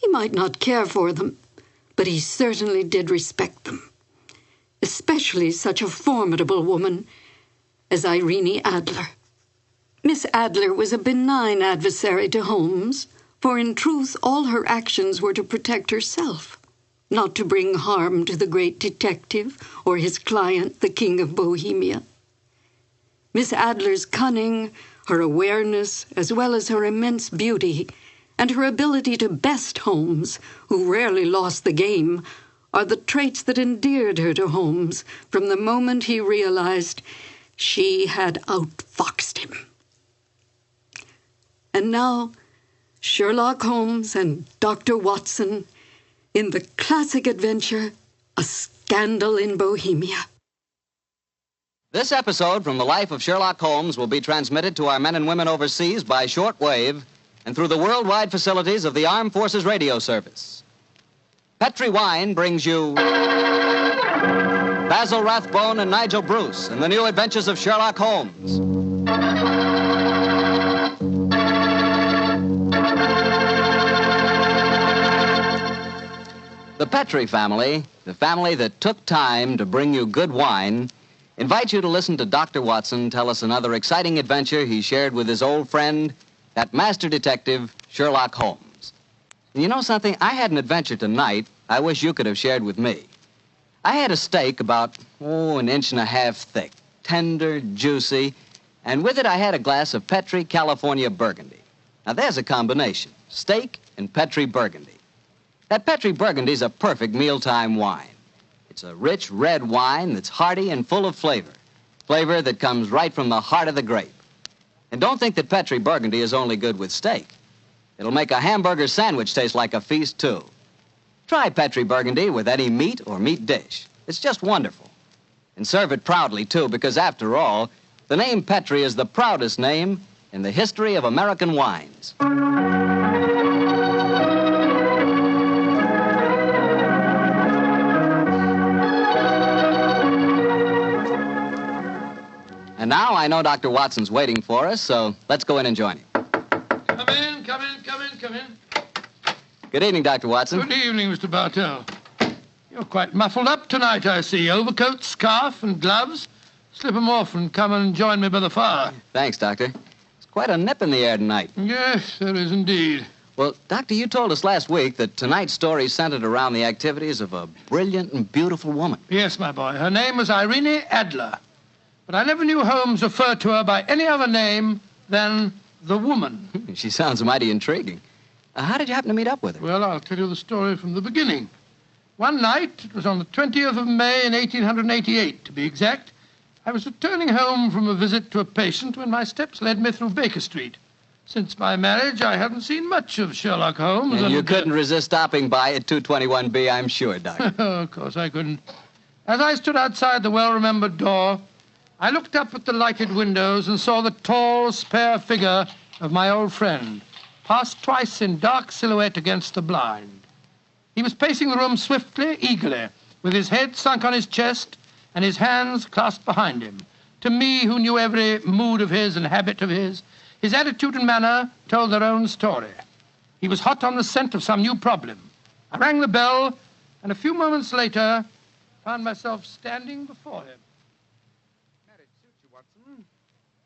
He might not care for them, but he certainly did respect them, especially such a formidable woman as Irene Adler. Miss Adler was a benign adversary to Holmes, for in truth all her actions were to protect herself, not to bring harm to the great detective or his client, the King of Bohemia. Miss Adler's cunning, her awareness, as well as her immense beauty, and her ability to best Holmes, who rarely lost the game, are the traits that endeared her to Holmes from the moment he realized she had outfoxed him. And now, Sherlock Holmes and Dr. Watson in the classic adventure, A Scandal in Bohemia. This episode from the life of Sherlock Holmes will be transmitted to our men and women overseas by shortwave and through the worldwide facilities of the Armed Forces Radio Service. Petri Wine brings you Basil Rathbone and Nigel Bruce in the new Adventures of Sherlock Holmes. The Petri family, the family that took time to bring you good wine, invites you to listen to Dr. Watson tell us another exciting adventure he shared with his old friend, that master detective, Sherlock Holmes. And you know something? I had an adventure tonight I wish you could have shared with me. I had a steak about, an inch and a half thick, tender, juicy, and with it I had a glass of Petri California Burgundy. Now there's a combination, steak and Petri Burgundy. That Petri Burgundy's a perfect mealtime wine. It's a rich red wine that's hearty and full of flavor. Flavor that comes right from the heart of the grape. And don't think that Petri Burgundy is only good with steak. It'll make a hamburger sandwich taste like a feast, too. Try Petri Burgundy with any meat or meat dish. It's just wonderful. And serve it proudly, too, because after all, the name Petri is the proudest name in the history of American wines. And now I know Dr. Watson's waiting for us, so let's go in and join him. Come in. Good evening, Dr. Watson. Good evening, Mr. Bartell. You're quite muffled up tonight, I see. Overcoat, scarf, and gloves. Slip 'em off and come and join me by the fire. Thanks, Doctor. It's quite a nip in the air tonight. Yes, there is indeed. Well, Doctor, you told us last week that tonight's story centered around the activities of a brilliant and beautiful woman. Yes, my boy. Her name was Irene Adler. But I never knew Holmes refer to her by any other name than the woman. She sounds mighty intriguing. How did you happen to meet up with her? Well, I'll tell you the story from the beginning. One night, it was on the 20th of May in 1888, to be exact, I was returning home from a visit to a patient when my steps led me through Baker Street. Since my marriage, I hadn't seen much of Sherlock Holmes. And you couldn't resist stopping by at 221B, I'm sure, Doctor. Of course I couldn't. As I stood outside the well-remembered door, I looked up at the lighted windows and saw the tall, spare figure of my old friend, pass twice in dark silhouette against the blind. He was pacing the room swiftly, eagerly, with his head sunk on his chest and his hands clasped behind him. To me, who knew every mood of his and habit of his attitude and manner told their own story. He was hot on the scent of some new problem. I rang the bell, and a few moments later, found myself standing before him.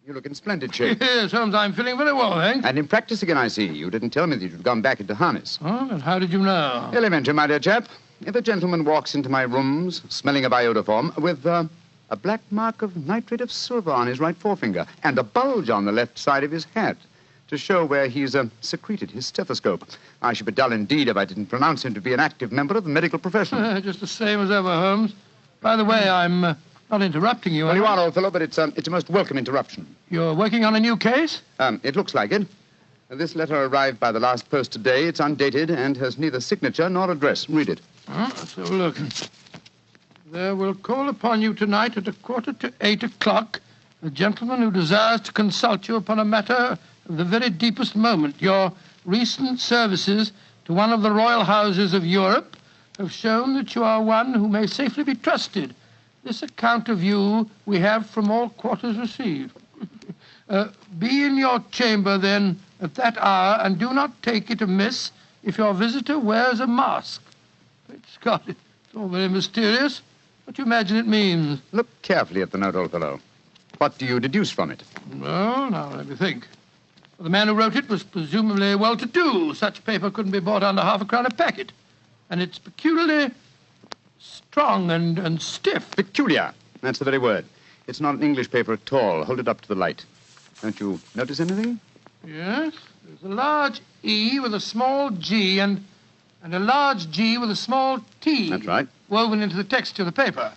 You look in splendid shape. Yes, Holmes, I'm feeling very well, thanks. And in practice again, I see. You didn't tell me that you'd gone back into harness. Oh, and how did you know? Elementary, my dear chap. If a gentleman walks into my rooms smelling of iodoform with a black mark of nitrate of silver on his right forefinger, and a bulge on the left side of his hat, to show where he's secreted his stethoscope. I should be dull indeed if I didn't pronounce him to be an active member of the medical profession. Just the same as ever, Holmes. By the way, I'm not interrupting you. Well, you are, old fellow, but it's a most welcome interruption. You're working on a new case? It looks like it. This letter arrived by the last post today. It's undated and has neither signature nor address. Read it. Let's have a look. There will call upon you tonight at 7:45 a gentleman who desires to consult you upon a matter of the very deepest moment. Your recent services to one of the royal houses of Europe have shown that you are one who may safely be trusted. This account of you we have from all quarters received. Be in your chamber, then, at that hour, and do not take it amiss if your visitor wears a mask. Great Scott, it's all very mysterious. What do you imagine it means? Look carefully at the note, old fellow. What do you deduce from it? Well, now, let me think. Well, the man who wrote it was presumably well-to-do. Such paper couldn't be bought under half a crown a packet. And it's peculiarly strong and stiff. Peculiar. That's the very word. It's not an English paper at all. Hold it up to the light. Don't you notice anything? Yes. There's a large E with a small G and a large G with a small T. That's right. Woven into the texture of the paper.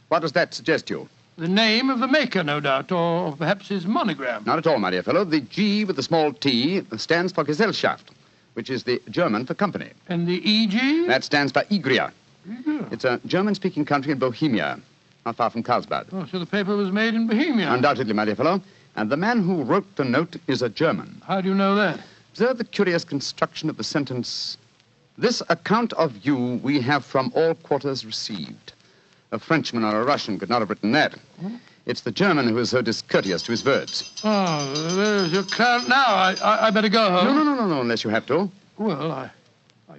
What does that suggest to you? The name of the maker, no doubt, or perhaps his monogram. Not at all, my dear fellow. The G with the small T stands for Gesellschaft, which is the German for company. And the EG? That stands for Igria. It's a German-speaking country in Bohemia, not far from Casbah. Oh, so the paper was made in Bohemia? Undoubtedly, my dear fellow. And the man who wrote the note is a German. How do you know that? Observe the curious construction of the sentence. This account of you we have from all quarters received. A Frenchman or a Russian could not have written that. It's the German who is so discourteous to his verbs. Oh, there's your client now. I better go home. No, unless you have to. Well, I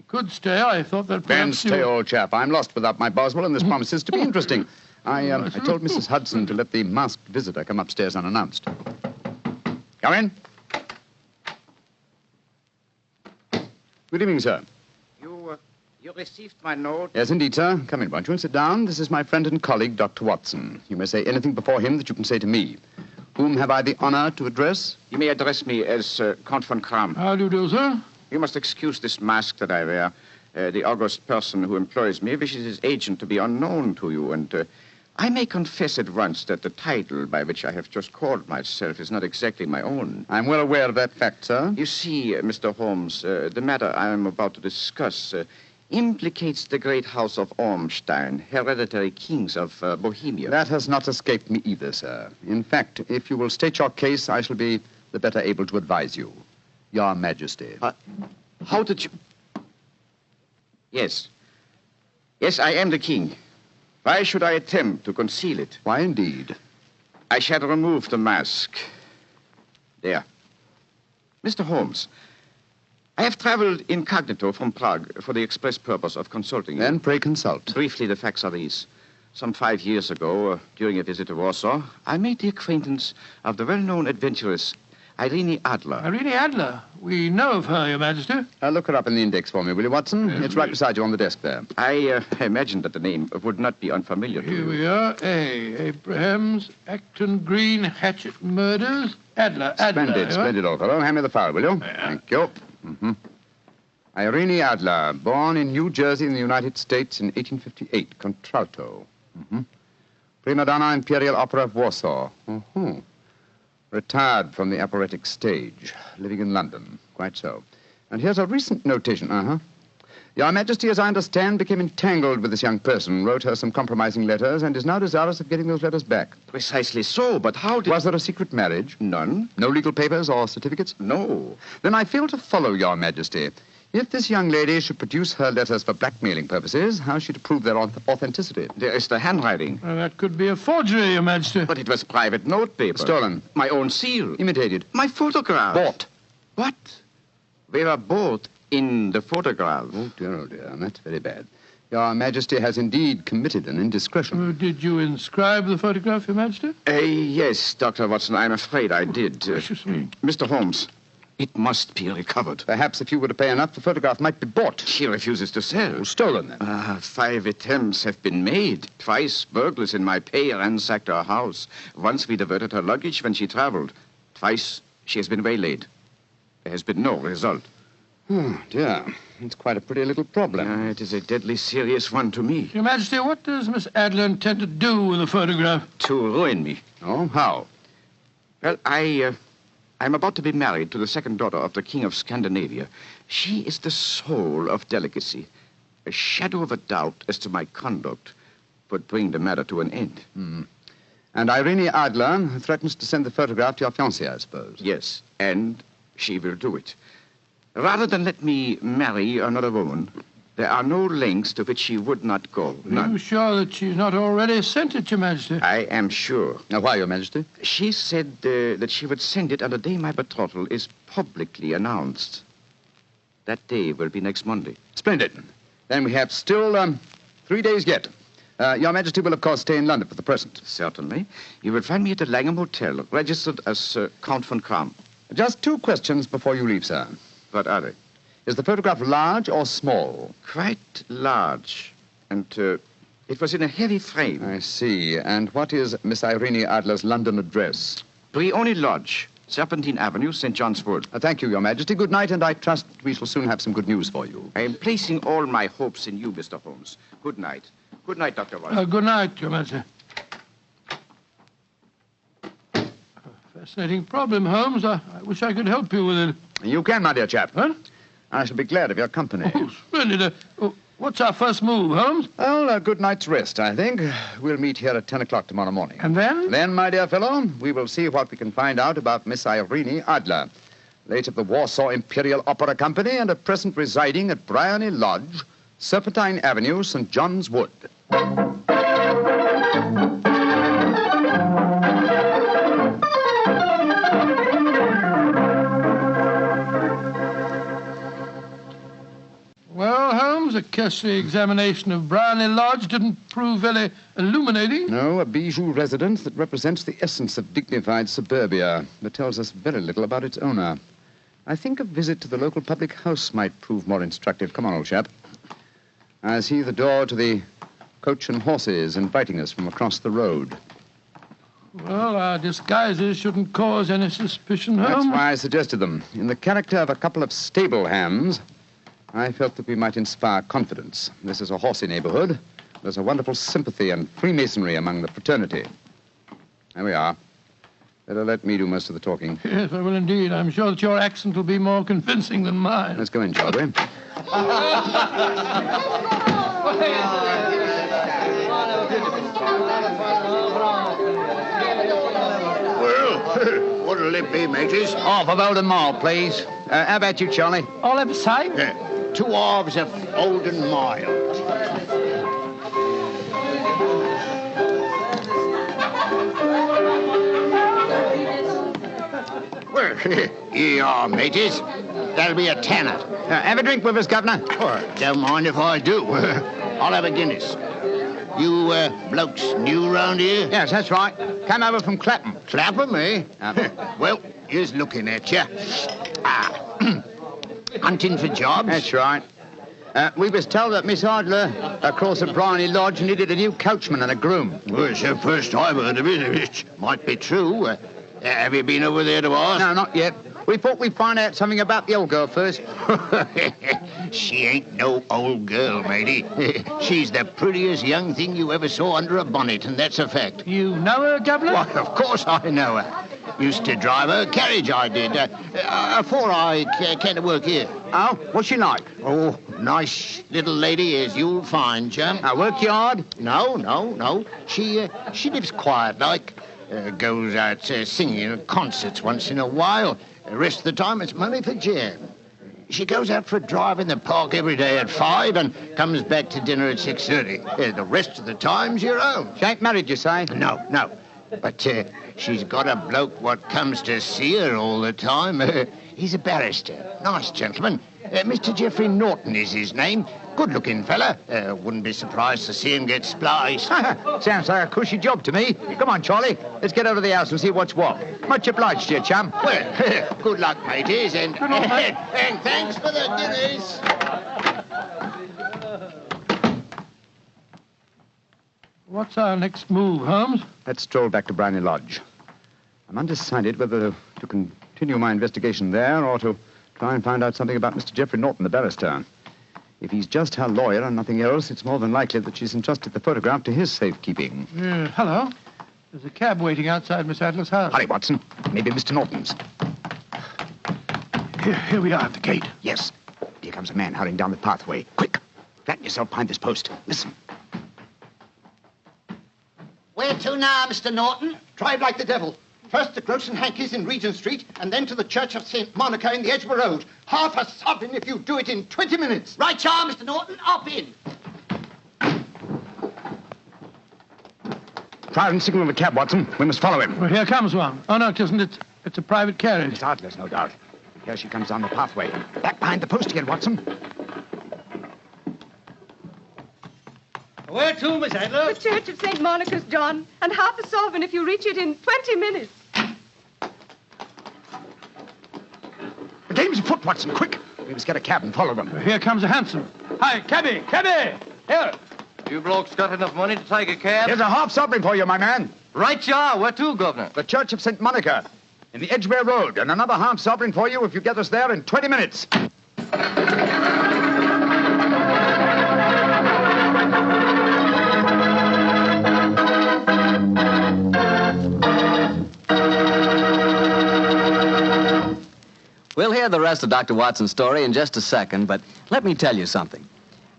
could stay. I thought that Then perhaps stay, old chap. I'm lost without my Boswell, and this promises to be interesting. I told Mrs. Hudson to let the masked visitor come upstairs unannounced. Come in. Good evening, sir. You received my note? Yes, indeed, sir. Come in, won't you, and sit down. This is my friend and colleague, Dr. Watson. You may say anything before him that you can say to me. Whom have I the honor to address? You may address me as Count von Kram. How do you do, sir? You must excuse this mask that I wear. The august person who employs me wishes his agent to be unknown to you, and I may confess at once that the title by which I have just called myself is not exactly my own. I'm well aware of that fact, sir. You see, Mr. Holmes, the matter I am about to discuss implicates the great house of Ormstein, hereditary kings of Bohemia. That has not escaped me either, sir. In fact, if you will state your case, I shall be the better able to advise you. Your Majesty. How did you... Yes. Yes, I am the king. Why should I attempt to conceal it? Why, indeed? I shall remove the mask. There. Mr. Holmes, I have traveled incognito from Prague for the express purpose of consulting you. Then pray consult. Briefly, the facts are these. Some 5 years ago, during a visit to Warsaw, I made the acquaintance of the well-known adventuress Irene Adler. Irene Adler? We know of her, Your Majesty. Look her up in the index for me, will you, Watson? Yes, it's right beside you on the desk there. I imagined that the name would not be unfamiliar to you. Here we are. Abrahams, Acton Green, Hatchet Murders, Adler. Splendid, old fellow. Hand me the file, will you? Yeah. Thank you. Irene Adler, born in New Jersey in the United States in 1858, contralto. Prima donna Imperial Opera of Warsaw. Retired from the operatic stage, living in London. Quite so. And here's a recent notation. Your Majesty, as I understand, became entangled with this young person, wrote her some compromising letters, and is now desirous of getting those letters back. Precisely so, but how did... Was there a secret marriage? None. No legal papers or certificates? No. Then I fail to follow, Your Majesty. If this young lady should produce her letters for blackmailing purposes, how is she to prove their authenticity? There is the handwriting. Well, that could be a forgery, Your Majesty. But it was private notepaper. Stolen. My own seal. Imitated. My photograph. Bought. What? We were both in the photograph. Oh, dear, that's very bad. Your Majesty has indeed committed an indiscretion. Did you inscribe the photograph, Your Majesty? Yes, Dr. Watson, I'm afraid I did. Precious me. Mr. Holmes, It must be recovered. Perhaps if you were to pay enough, the photograph might be bought. She refuses to sell. Oh, stolen, then. 5 attempts have been made. Twice burglars in my pay ransacked her house. Once we diverted her luggage when she traveled. Twice she has been waylaid. There has been no result. Oh, dear. It's quite a pretty little problem. It is a deadly serious one to me. Your Majesty, what does Miss Adler intend to do with the photograph? To ruin me. Oh, how? Well, I'm about to be married to the second daughter of the King of Scandinavia. She is the soul of delicacy. A shadow of a doubt as to my conduct would bring the matter to an end. And Irene Adler threatens to send the photograph to your fiancé, I suppose. Yes, and she will do it. Rather than let me marry another woman, there are no lengths to which she would not go. Are you sure that she's not already sent it, Your Majesty? I am sure. Now, why, Your Majesty? She said that she would send it on the day my betrothal is publicly announced. That day will be next Monday. Splendid. Then we have still 3 days yet. Your Majesty will, of course, stay in London for the present. Certainly. You will find me at the Langham Hotel, registered as Count von Kram. Just 2 questions before you leave, sir. What are they? Is the photograph large or small? Quite large. And it was in a heavy frame. I see. And what is Miss Irene Adler's London address? Brioni Lodge, Serpentine Avenue, St. John's Wood. Thank you, Your Majesty. Good night, and I trust we shall soon have some good news for you. I am placing all my hopes in you, Mr. Holmes. Good night. Good night, Dr. Watson. Good night, Your Majesty. Fascinating problem, Holmes. I wish I could help you with it. You can, my dear chap. Huh? I shall be glad of your company. Oh, splendid. What's our first move, Holmes? Well, a good night's rest, I think. We'll meet here at 10 o'clock tomorrow morning. And then? Then, my dear fellow, we will see what we can find out about Miss Irene Adler, late of the Warsaw Imperial Opera Company and at present residing at Briony Lodge, Serpentine Avenue, St. John's Wood. Well, Holmes, a cursory examination of Briony Lodge didn't prove very illuminating. No, a bijou residence that represents the essence of dignified suburbia, but tells us very little about its owner. I think a visit to the local public house might prove more instructive. Come on, old chap. I see the door to the Coach and Horses inviting us from across the road. Well, our disguises shouldn't cause any suspicion, Holmes. That's why I suggested them. In the character of a couple of stable hands, I felt that we might inspire confidence. This is a horsey neighborhood. There's a wonderful sympathy and freemasonry among the fraternity. There we are. Better let me do most of the talking. Yes, I will indeed. I'm sure that your accent will be more convincing than mine. Let's go in, shall we? Well, what'll it be, mateys? Half of Oldham Mile, please. How about you, Charlie? I'll have a sight. Yeah, 2 halves of Oldham Mile. Well, here you are, mateys. That'll be a tenner. Have a drink with us, Governor. Oh, don't mind if I do. I'll have a Guinness. You blokes new round here? Yes, that's right. Came over from Clapham. Clapham, eh? Well, here's looking at you. Hunting for jobs? That's right. We was told that Miss Adler across at Briony Lodge needed a new coachman and a groom. Well, it's the first I've heard of it. It might be true. Have you been over there to ask? No, not yet. We thought we'd find out something about the old girl first. She ain't no old girl, matey. She's the prettiest young thing you ever saw under a bonnet, and that's a fact. You know her, Governor? Why, of course I know her. Used to drive her carriage, I did. Before I came to work here. Oh, what's she like? Oh, nice little lady, as you'll find, chum. Work you hard? No. She lives quiet like. Goes out singing at concerts once in a while. The rest of the time, it's money for jam. She goes out for a drive in the park every day at 5 and comes back to dinner at 6:30. The rest of the time's your own. She ain't married, you say? No. But she's got a bloke what comes to see her all the time. He's a barrister. Nice gentleman. Mr. Geoffrey Norton is his name. Good-looking fella. Wouldn't be surprised to see him get spliced. Sounds like a cushy job to me. Come on, Charlie. Let's get over to the house and see what's what. Much obliged to you, chum. Well, good luck, mateys, and thanks for the dinners. What's our next move, Holmes? Let's stroll back to Briny Lodge. I'm undecided whether to continue my investigation there or to try and find out something about Mr. Geoffrey Norton, the barrister. If he's just her lawyer and nothing else, it's more than likely that she's entrusted the photograph to his safekeeping. Hello. There's a cab waiting outside Miss Adler's house. Hurry, Watson. Maybe Mr. Norton's. Here we are at the gate. Yes. Here comes a man hurrying down the pathway. Quick. Flatten yourself behind this post. Listen. Where to now, Mr. Norton? Drive like the devil. First to Gross and Hankey's in Regent Street, and then to the Church of St. Monica in the Edgware Road. Half a sovereign if you do it in 20 minutes. Right, you are, Mr. Norton. Up in. Try and signal the cab, Watson. We must follow him. Well, here comes one. Oh, no, it isn't. It's a private carriage. Miss Adler's, no doubt. Here she comes down the pathway. Back behind the post again, Watson. Where to, Miss Adler? The Church of St. Monica's, John, and half a sovereign if you reach it in 20 minutes. The game's afoot, Watson. Quick. We must get a cab and follow them. Here comes a hansom. Hi, cabby, cabby! Here. You blokes got enough money to take a cab? Here's a half sovereign for you, my man. Right, you are. Where to, Governor? The Church of St. Monica in the Edgware Road, and another half sovereign for you if you get us there in 20 minutes. We'll hear the rest of Dr. Watson's story in just a second, but let me tell you something.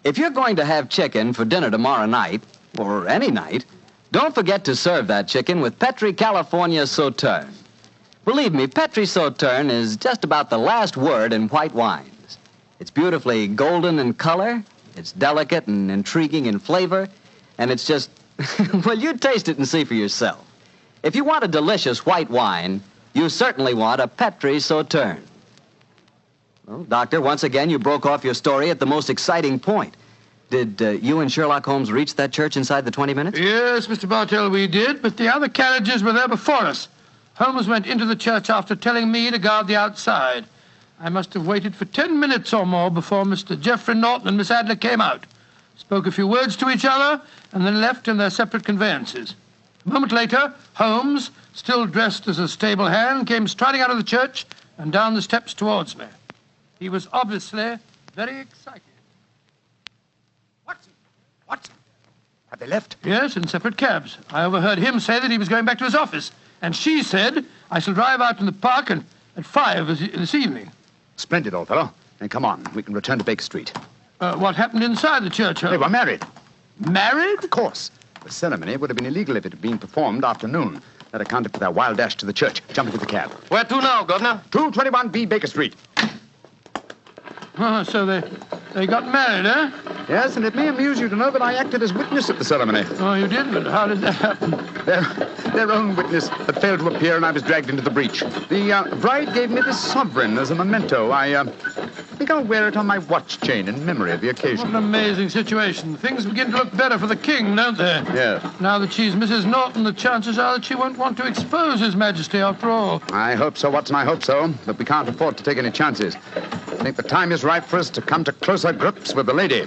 If you're going to have chicken for dinner tomorrow night, or any night, don't forget to serve that chicken with Petri California Sauterne. Believe me, Petri Sauterne is just about the last word in white wines. It's beautifully golden in color, it's delicate and intriguing in flavor, and it's just, well, you taste it and see for yourself. If you want a delicious white wine, you certainly want a Petri Sauterne. Well, Doctor, once again, you broke off your story at the most exciting point. Did you and Sherlock Holmes reach that church inside the 20 minutes? Yes, Mr. Bartell, we did, but the other carriages were there before us. Holmes went into the church after telling me to guard the outside. I must have waited for 10 minutes or more before Mr. Geoffrey Norton and Miss Adler came out, spoke a few words to each other, and then left in their separate conveyances. A moment later, Holmes, still dressed as a stable hand, came striding out of the church and down the steps towards me. He was obviously very excited. Watson! Have they left? Yes, in separate cabs. I overheard him say that he was going back to his office. And she said, I shall drive out in the park at 5 this evening. Splendid, old fellow. Then come on. We can return to Baker Street. What happened inside the church, Holmes? They were married. Married? Of course. The ceremony would have been illegal if it had been performed after noon. That accounted for their wild dash to the church. Jump into the cab. Where to now, Governor? 221B Baker Street. Oh, so they got married, eh? Yes, and it may amuse you to know that I acted as witness at the ceremony. Oh, you did? But how did that happen? Their own witness had failed to appear, and I was dragged into the breach. The bride gave me this sovereign as a memento. I think I'll wear it on my watch chain in memory of the occasion. What an amazing situation. Things begin to look better for the king, don't they? Yes. Now that she's Mrs. Norton, the chances are that she won't want to expose His Majesty after all. I hope so, Watson, I hope so. But we can't afford to take any chances. I think the time is ripe for us to come to closer grips with the lady.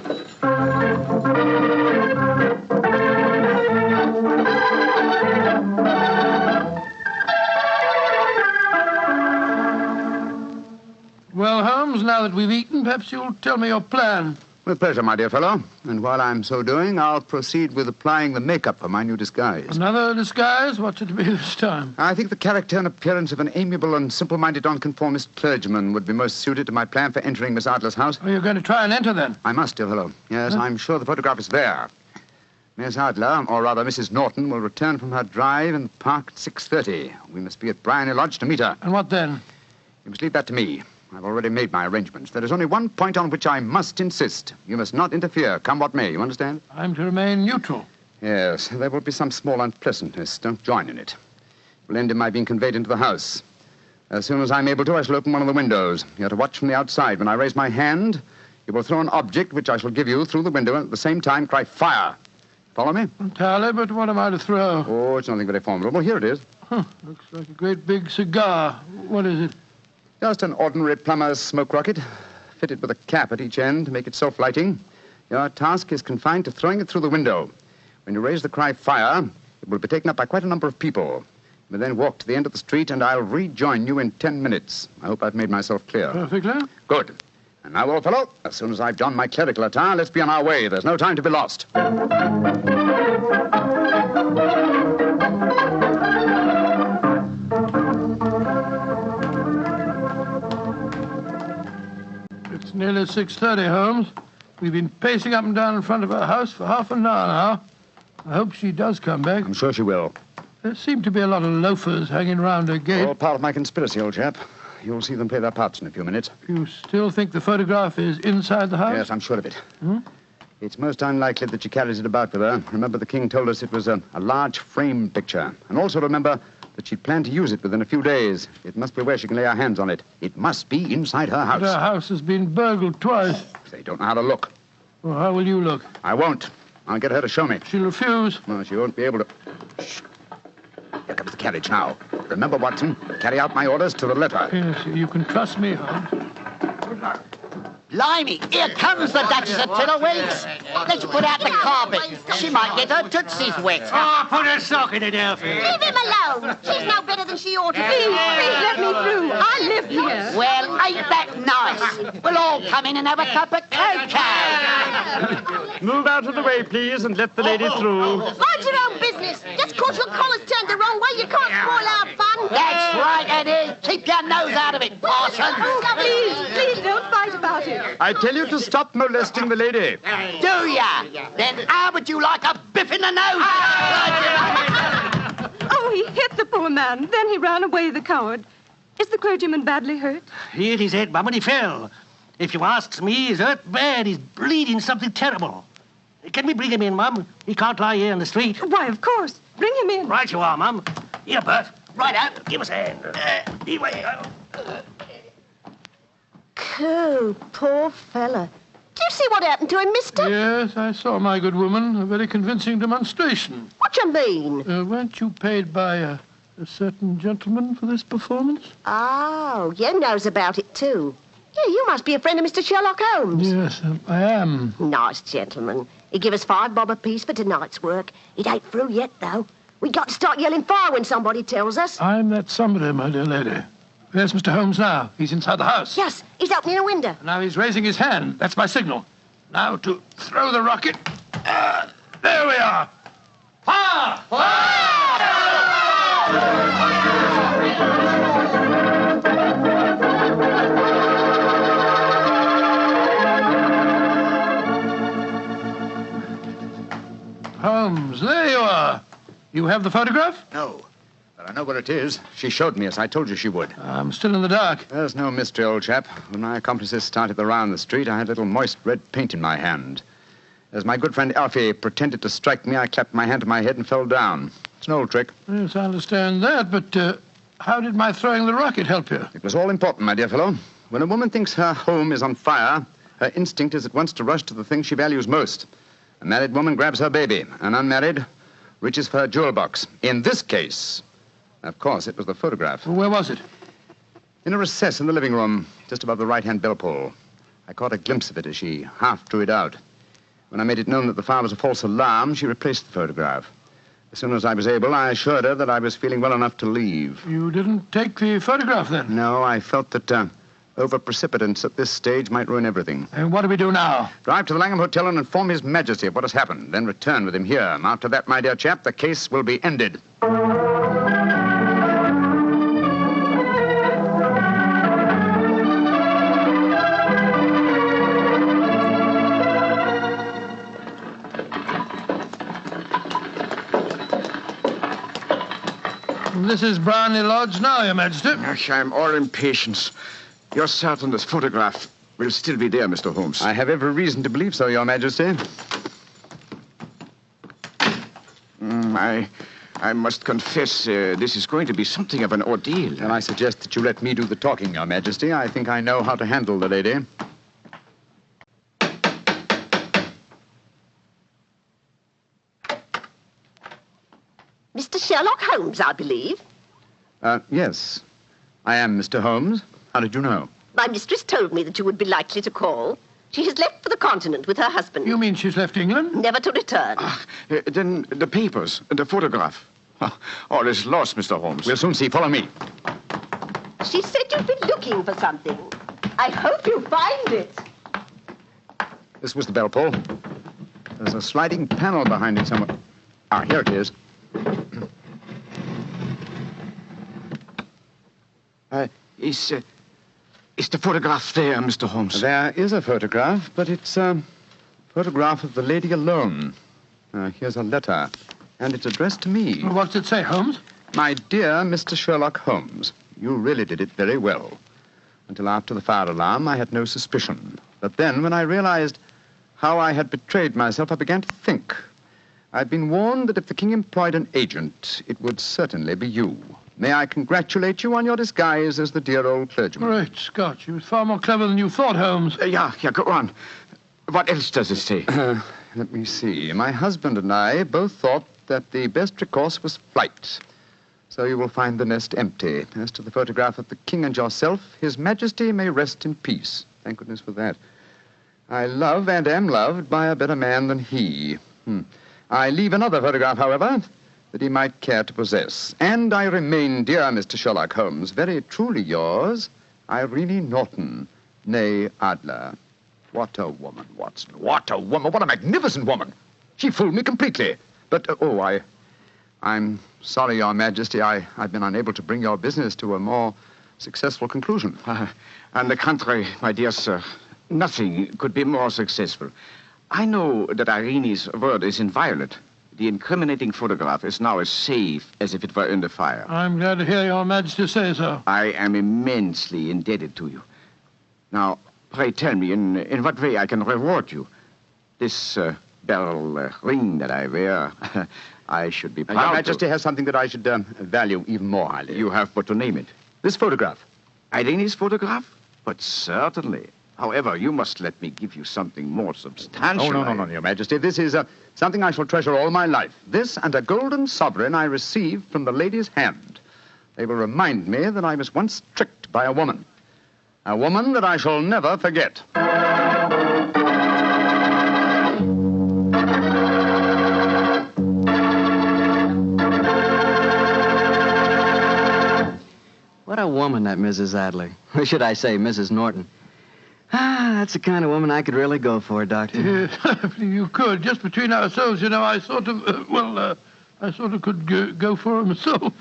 Well, Holmes, now that we've eaten, perhaps you'll tell me your plan. With pleasure, my dear fellow. And while I'm so doing, I'll proceed with applying the makeup for my new disguise. Another disguise? What's it to be this time? I think the character and appearance of an amiable and simple-minded nonconformist clergyman would be most suited to my plan for entering Miss Adler's house. Oh, you're going to try and enter, then? I must, dear fellow. Yes, I'm sure the photograph is there. Miss Adler, or rather Mrs. Norton, will return from her drive in the park at 6:30. We must be at Bryony Lodge to meet her. And what then? You must leave that to me. I've already made my arrangements. There is only one point on which I must insist. You must not interfere, come what may. You understand? I'm to remain neutral. Yes, there will be some small unpleasantness. Don't join in it. It will end in my being conveyed into the house. As soon as I'm able to, I shall open one of the windows. You're to watch from the outside. When I raise my hand, You will throw an object which I shall give you through the window and at the same time cry fire. Follow me? Entirely, but what am I to throw? Oh, it's nothing very formidable. Here it is. Looks like a great big cigar. What is it? Just an ordinary plumber's smoke rocket, fitted with a cap at each end to make it self-lighting. Your task is confined to throwing it through the window. When you raise the cry fire, it will be taken up by quite a number of people. You will then walk to the end of the street, and I'll rejoin you in 10 minutes. I hope I've made myself clear. Perfectly. Good. And now, old fellow, as soon as I've donned my clerical attire, let's be on our way. There's no time to be lost. It's nearly 6:30, Holmes. We've been pacing up and down in front of her house for half an hour now. I hope she does come back. I'm sure she will. There seem to be a lot of loafers hanging round her gate. All part of my conspiracy, old chap. You'll see them play their parts in a few minutes. You still think the photograph is inside the house? Yes, I'm sure of it. Hmm? It's most unlikely that she carries it about with her. Remember, the king told us it was a large frame picture. And also remember that she planned to use it within a few days. It must be where she can lay her hands on it. It must be inside her house. But her house has been burgled twice. They don't know how to look. Well, how will you look? I won't. I'll get her to show me. She'll refuse. No, she won't be able to. Shh. Here comes the carriage now. Remember, Watson, carry out my orders to the letter. Yes, you can trust me, Holmes. Blimey, here comes the Duchess of Tiddlewigs. Let's put out the carpet. She might get her tootsies wet. Oh, put a sock in it, Elfie. Leave him alone. She's no better than she ought to be. Please let me through. I live here. Well, ain't that nice? We'll all come in and have a cup of cocoa. Move out of the way, please, and let the lady through. Mind your own business. Just 'cause your collar's turned the wrong way, you can't spoil our fun. That's right, Eddie. Keep your nose out of it, parson. Please don't fight about it. I tell you to stop molesting the lady. Do ya? Then how would you like a biff in the nose? Oh, he hit the poor man. Then he ran away, the coward. Is the clergyman badly hurt? He hit his head, Mum, and he fell. If you asks me, he's hurt bad. He's bleeding something terrible. Can we bring him in, Mum? He can't lie here in the street. Why, of course. Bring him in. Right you are, Mum. Here, Bert. Right out. Give us a hand. Anyway. Coo, poor fella. Do you see what happened to him, mister? Yes, I saw, my good woman. A very convincing demonstration. What do you mean? Weren't you paid by a certain gentleman for this performance? Oh, you knows about it, too. Yeah, you must be a friend of Mr. Sherlock Holmes. Yes, I am. Nice gentleman. He give us $5 bob apiece for tonight's work. It ain't through yet, though. We got to start yelling fire when somebody tells us. I'm that somebody, my dear lady. There's Mr. Holmes now. He's inside the house. Yes, he's opening a window. Now he's raising his hand. That's my signal. Now to throw the rocket. There we are. Fire! Holmes, there you are. You have the photograph? No. But I know where it is. She showed me, as I told you she would. I'm still in the dark. There's no mystery, old chap. When my accomplices started the round the street, I had a little moist red paint in my hand. As my good friend Alfie pretended to strike me, I clapped my hand to my head and fell down. It's an old trick. Yes, I understand that, but how did my throwing the rocket help you? It was all important, my dear fellow. When a woman thinks her home is on fire, her instinct is at once to rush to the thing she values most. A married woman grabs her baby. An unmarried reaches for her jewel box. In this case, of course, it was the photograph. Where was it? In a recess in the living room, just above the right-hand bell pull. I caught a glimpse of it as she half drew it out. When I made it known that the fire was a false alarm, she replaced the photograph. As soon as I was able, I assured her that I was feeling well enough to leave. You didn't take the photograph, then? No, I felt that over-precipitance at this stage might ruin everything. And what do we do now? Drive to the Langham Hotel and inform His Majesty of what has happened. Then return with him here. After that, my dear chap, the case will be ended. This is Brownlee Lodge now, Your Majesty. I'm all impatience. You're certain this photograph will still be there, Mr. Holmes? I have every reason to believe so, Your Majesty. I must confess, this is going to be something of an ordeal. Then I suggest that you let me do the talking, Your Majesty. I think I know how to handle the lady. Sherlock Holmes, I believe. Yes. I am Mr. Holmes. How did you know? My mistress told me that you would be likely to call. She has left for the continent with her husband. You mean she's left England? Never to return. Then the papers, the photograph. All is lost, Mr. Holmes. We'll soon see. Follow me. She said you've been looking for something. I hope you find it. This was the bell pull. There's a sliding panel behind it somewhere. Ah, here it is. Is the photograph there, Mr. Holmes? There is a photograph, but it's a photograph of the lady alone. Here's a letter, and it's addressed to me. What's it say, Holmes? My dear Mr. Sherlock Holmes, you really did it very well. Until after the fire alarm, I had no suspicion. But then, when I realized how I had betrayed myself, I began to think. I'd been warned that if the king employed an agent, it would certainly be you. May I congratulate you on your disguise as the dear old clergyman? Great Scott, you was far more clever than you thought, Holmes. Yeah, go on. What else does it say? Let me see. My husband and I both thought that the best recourse was flight. So you will find the nest empty. As to the photograph of the king and yourself, His Majesty may rest in peace. Thank goodness for that. I love and am loved by a better man than he. I leave another photograph, however, that he might care to possess. And I remain, dear Mr. Sherlock Holmes, very truly yours, Irene Norton, née Adler. What a woman, Watson. What a woman. What a magnificent woman. She fooled me completely. But, I'm sorry, Your Majesty, I've been unable to bring your business to a more successful conclusion. On the contrary, my dear sir, nothing could be more successful. I know that Irene's word is inviolate. The incriminating photograph is now as safe as if it were under fire. I'm glad to hear Your Majesty say so. I am immensely indebted to you. Now, pray tell me in what way I can reward you. This beryl ring that I wear, I should be proud Your Majesty has something that I should value even more highly. You have but to name it. This photograph. Irene's photograph? But certainly. However, you must let me give you something more substantial. Oh, no, Your Majesty. This is something I shall treasure all my life. This and a golden sovereign I received from the lady's hand. They will remind me that I was once tricked by a woman. A woman that I shall never forget. What a woman, that Mrs. Adler. Or should I say, Mrs. Norton. That's the kind of woman I could really go for, Doctor. Yes, you could. Just between ourselves, you know, I sort of, I sort of could go for her myself.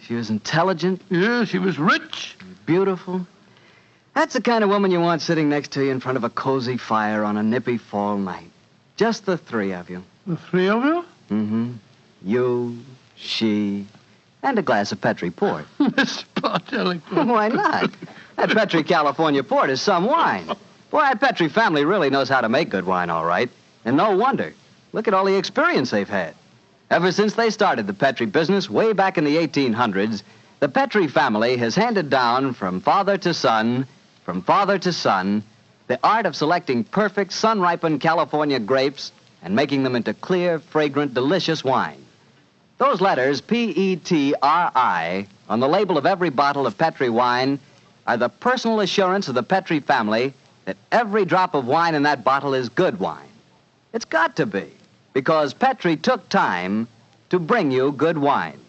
She was intelligent. Yeah, she was rich. Beautiful. That's the kind of woman you want sitting next to you in front of a cozy fire on a nippy fall night. Just the three of you. The three of you? Mm-hmm. You, she, and a glass of Petri port. Miss Bartelli. Why not? That Petri California port is some wine. Boy, that Petri family really knows how to make good wine, all right. And no wonder. Look at all the experience they've had. Ever since they started the Petri business way back in the 1800s, the Petri family has handed down from father to son, the art of selecting perfect sun-ripened California grapes and making them into clear, fragrant, delicious wine. Those letters, P-E-T-R-I, on the label of every bottle of Petri wine are the personal assurance of the Petri family that every drop of wine in that bottle is good wine. It's got to be, because Petri took time to bring you good wine.